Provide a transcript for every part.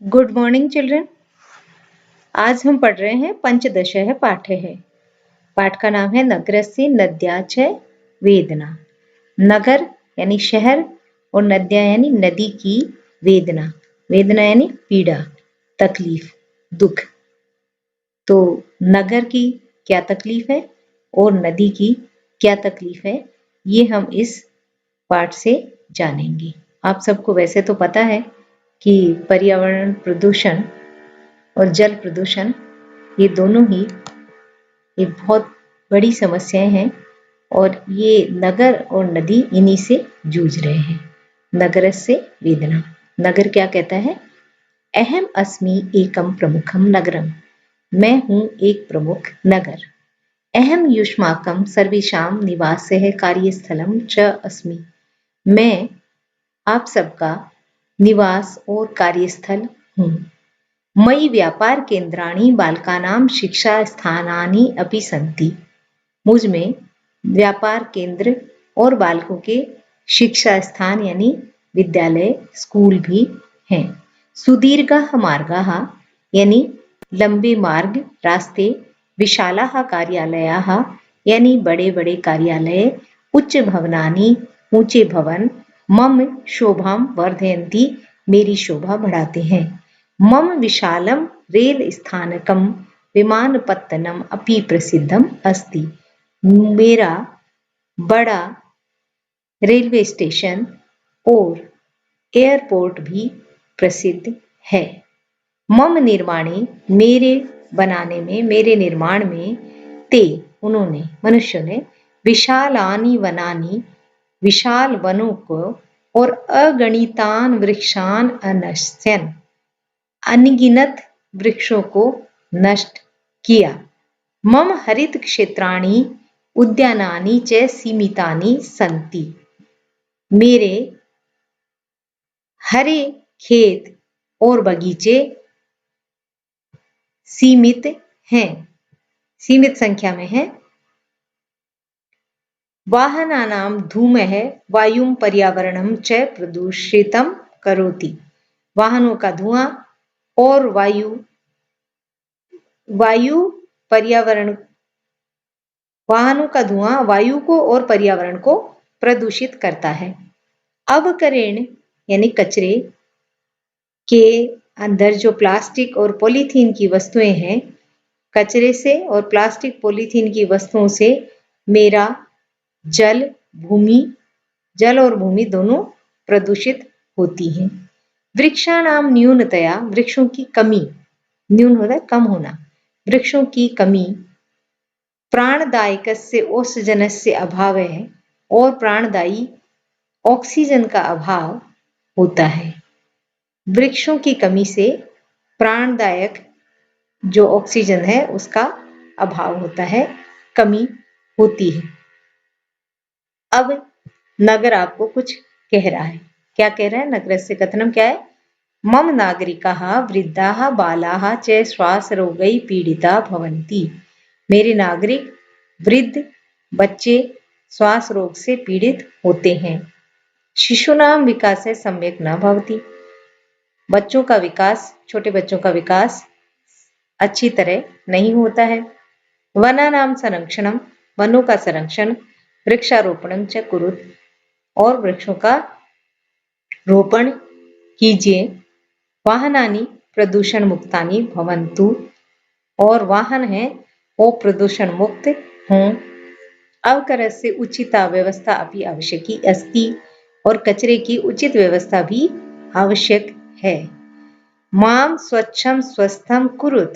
Good morning children. आज हम पढ़ रहे हैं पंचदशः पाठः। पाठ का नाम है नगरस्य नद्या च वेदना। नगर यानी शहर और नद्या यानी नदी की वेदना। वेदना यानी पीड़ा, तकलीफ, दुख। तो नगर की क्या तकलीफ है और नदी की क्या तकलीफ है, ये हम इस पाठ से जानेंगे। आप सबको वैसे तो पता है कि पर्यावरण प्रदूषण और जल प्रदूषण ये दोनों ही ये बहुत बड़ी समस्याएं हैं और ये नगर और नदी इन्हीं से जूझ रहे हैं। नगरस्य वेदना। नगर क्या कहता है? अहम अस्मि एकम प्रमुखम नगरम। मैं हूं एक प्रमुख नगर। अहम युष्माकम सर्वेषां निवासः कार्यस्थलम च अस्मि। मैं आप सबका निवास और कार्यस्थल हूँ। मयि व्यापार केंद्राणि बालकानां शिक्षा स्थानानि अपि सन्ति। मुझ में व्यापार केंद्र और बालकों के शिक्षा स्थान यानी विद्यालय, स्कूल भी हैं। सुदीर्घाः मार्गाः यानी लंबे मार्ग, रास्ते। विशालाः कार्यालयाः यानी बड़े बड़े कार्यालय। उच्च भवनानि ऊंचे भवन। मम शोभां वर्धयन्ति मेरी शोभा बढ़ाते हैं। मम विशालं रेल स्थानकं विमानपत्तनम अपि प्रसिद्धम अस्ति। मेरा बड़ा रेलवे स्टेशन और एयरपोर्ट भी प्रसिद्ध है। मम निर्माणे मेरे बनाने में, मेरे निर्माण में, ते उन्होंने, मनुष्यों ने, विशालानि वनानि विशाल वनों को और अगणितान वृक्षान अनश्यन अनगिनत वृक्षों को नष्ट किया। मम हरित क्षेत्राणि उद्यानानि च सीमितानि सन्ति। मेरे हरे खेत और बगीचे सीमित हैं, सीमित संख्या में हैं। वाहनानां धूमः वायुं पर्यावरणं च प्रदूषितं करोति। वाहनों का धुआं और वायु पर्यावरण, वाहनों का धुआं वायु को और पर्यावरण को प्रदूषित करता है। अवकरेण यानी कचरे के अंदर जो प्लास्टिक और पॉलीथीन की वस्तुएं हैं, कचरे से और प्लास्टिक पॉलीथीन की वस्तुओं से मेरा जल और भूमि दोनों प्रदूषित होती हैं। वृक्षाणाम न्यूनतया, वृक्षों की कमी, न्यून होता है कम होना, वृक्षों की कमी। प्राणदायकस्य ऑक्सीजनस्य अभाव है और प्राणदायी ऑक्सीजन का अभाव होता है। वृक्षों की कमी से प्राणदायक जो ऑक्सीजन है उसका अभाव होता है, कमी होती है। अब नगर आपको कुछ कह रहा है। क्या कह रहा है? नगरस्य कथनम क्या है? मम नागरिकाः वृद्धाः बालाः च श्वासरोगैः पीड़िता भवन्ति। मेरे नागरिक वृद्ध, बच्चे श्वास रोग से पीड़ित होते हैं। शिशूनां विकासः सम्यक् न भवति। बच्चों का विकास, छोटे बच्चों का विकास अच्छी तरह नहीं होता है। वनानां संरक्षणं, वनों का संरक्षण। वृक्षारोपणं च कुरुत, और वृक्षों का रोपण कीजिए। वाहनानि प्रदूषण मुक्तानि भवन्तु, और वाहन है वो प्रदूषण मुक्त हों। अवकरस्य उचिता व्यवस्था अपि आवश्यकी अस्ति, और कचरे की उचित व्यवस्था भी आवश्यक है। मां स्वच्छं स्वस्थं कुरुत,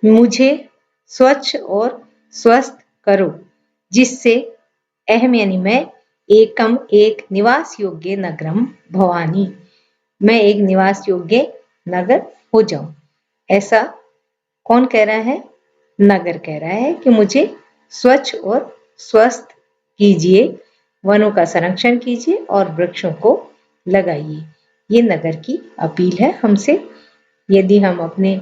मुझे स्वच्छ और स्वस्थ करो, जिससे अहम यानी मैं, एकम एक निवास योग्य नगरम भवानी, मैं एक निवास योग्य नगर हो जाऊं। ऐसा कौन कह रहा है? नगर कह रहा है कि मुझे स्वच्छ और स्वस्थ कीजिए, वनों का संरक्षण कीजिए और वृक्षों को लगाइए। ये नगर की अपील है हमसे। यदि हम अपने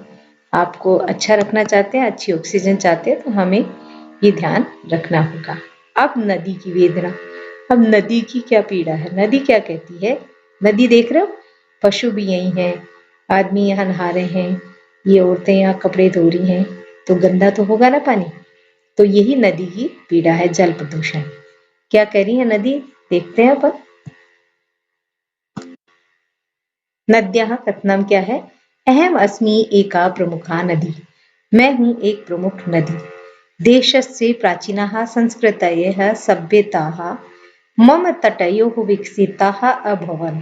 आप को अच्छा रखना चाहते हैं, अच्छी ऑक्सीजन चाहते हैं, तो हमें ये ध्यान रखना होगा। अब नदी की वेदना। अब नदी की क्या पीड़ा है? नदी क्या कहती है? नदी देख रहे हो, पशु भी यही हैं, आदमी यहाँ नहा रहे हैं, ये औरतें यहाँ कपड़े धो रही हैं, तो गंदा तो होगा ना पानी। तो यही नदी की पीड़ा है, जल प्रदूषण। क्या कह रही है नदी, देखते हैं अपन। नद्याः कथनम क्या है, अहम अस्मि एका प्रमुखा नदी, मैं हूं एक प्रमुख नदी। देशस्य प्राचीनाः संस्कृतयः सभ्यताः मम तटयोः विकसिताः अभवन्।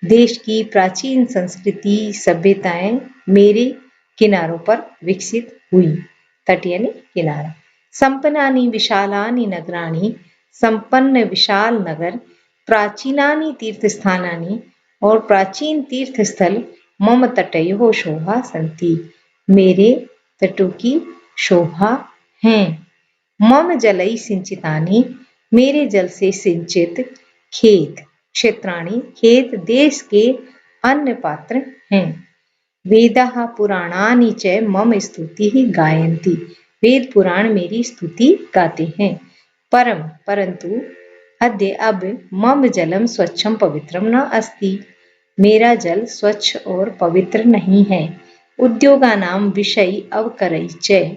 देश की प्राचीन संस्कृति सभ्यताएं मेरे किनारों पर विकसित हुई। तट यानी किनारा। संपन्नानि विशालानि नगराणि, संपन्न विशाल नगर, प्राचीनानि तीर्थस्थानानि, और प्राचीन तीर्थ स्थल, मम तटयोः शोभा सन्ति, मेरे तटों की शोभा हैं। मम जलैः सिंचितानि, मेरे जल से सिंचित खेत, क्षेत्राणि, खेत देश के अन्य पात्र हैं। वेदाः पुराणानि च मम स्तुतिः गायन्ति, वेद पुराण मेरी स्तुति गाते हैं। परंतु अद्य अब मम जलम स्वच्छम पवित्रम न अस्ति, मेरा जल स्वच्छ और पवित्र नहीं है। उद्योगानां विषय अवकरै च,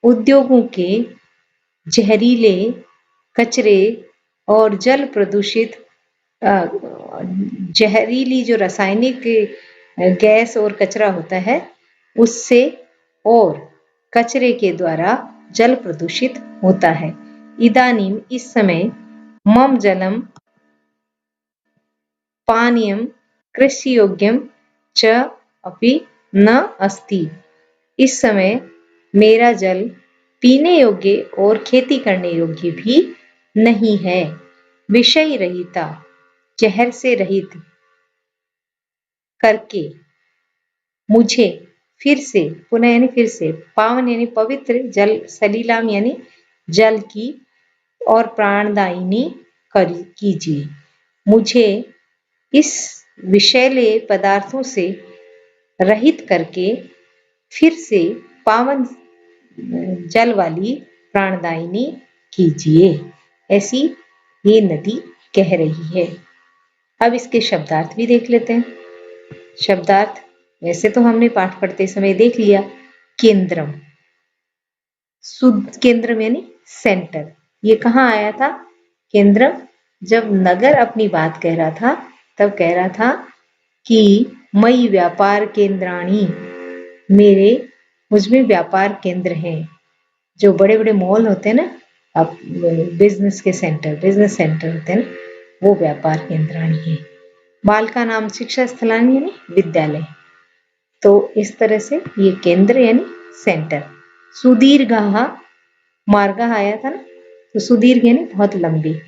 उद्योगों के जहरीले कचरे और जल प्रदूषित जहरीली जो रासायनिक गैस और कचरा होता है उससे और कचरे के द्वारा जल प्रदूषित होता है। इदानीम इस समय मम जलम पानीयम कृषि योग्यम च अपि न अस्ति, इस समय मेरा जल पीने योग्य और खेती करने योग्य भी नहीं है। विषय रहिता, जहर से रहित करके मुझे फिर से, पुनः यानी फिर से, पावन यानी पवित्र, जल सलीलाम यानी जल की, और प्राणदायिनी कीजिए। मुझे इस विषैले पदार्थों से रहित करके फिर से पावन जल वाली प्राणदायिनी कीजिए, ऐसी ये नदी कह रही है। अब इसके शब्दार्थ भी देख लेते हैं। शब्दार्थ वैसे तो हमने पाठ पढ़ते समय देख लिया। केंद्रम, केंद्रम यानी सेंटर, ये कहाँ आया था केंद्रम, जब नगर अपनी बात कह रहा था तब कह रहा था कि मई व्यापार केंद्राणी, मेरे मुझमें व्यापार केंद्र हैं। जो बड़े बड़े मॉल होते हैं ना, अब बिजनेस के सेंटर, बिजनेस सेंटर होते हैं ना, वो व्यापार केंद्राणी है। बालिका नाम शिक्षा स्थलानी यानी विद्यालय। तो इस तरह से ये केंद्र यानी सेंटर। सुदीर्घः मार्गः आया था ना, तो सुदीर्घ यानी बहुत लंबी।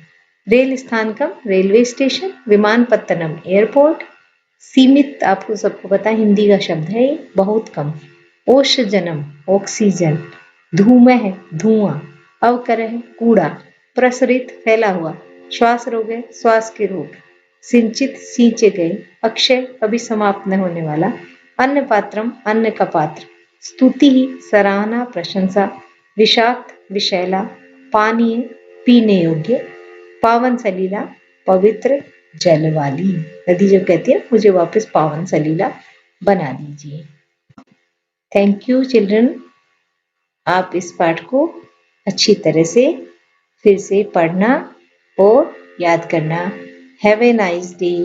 रेल स्थानकम रेलवे स्टेशन, विमानपत्तनम एयरपोर्ट, सीमित आपको सबको पता है हिंदी का शब्द है ये, बहुत कम। ओषजनम ऑक्सीजन, धूमः धुआं, अवकरः कूड़ा, प्रसरित फैला हुआ, श्वास रोग है श्वास के रोग, सिंचित सींचे गए, अक्षय कभी समाप्त न होने वाला, अन्न पात्रम अन्न का पात्र, स्तुति सराहना प्रशंसा, विषाक्त विषैला, पानीय पीने योग्य, पावन सलीला पवित्र जल वाली। नदी जब कहती है मुझे वापस पावन सलीला बना दीजिए। थैंक यू चिल्ड्रन, आप इस पाठ को अच्छी तरह से फिर से पढ़ना और याद करना। Have a nice day.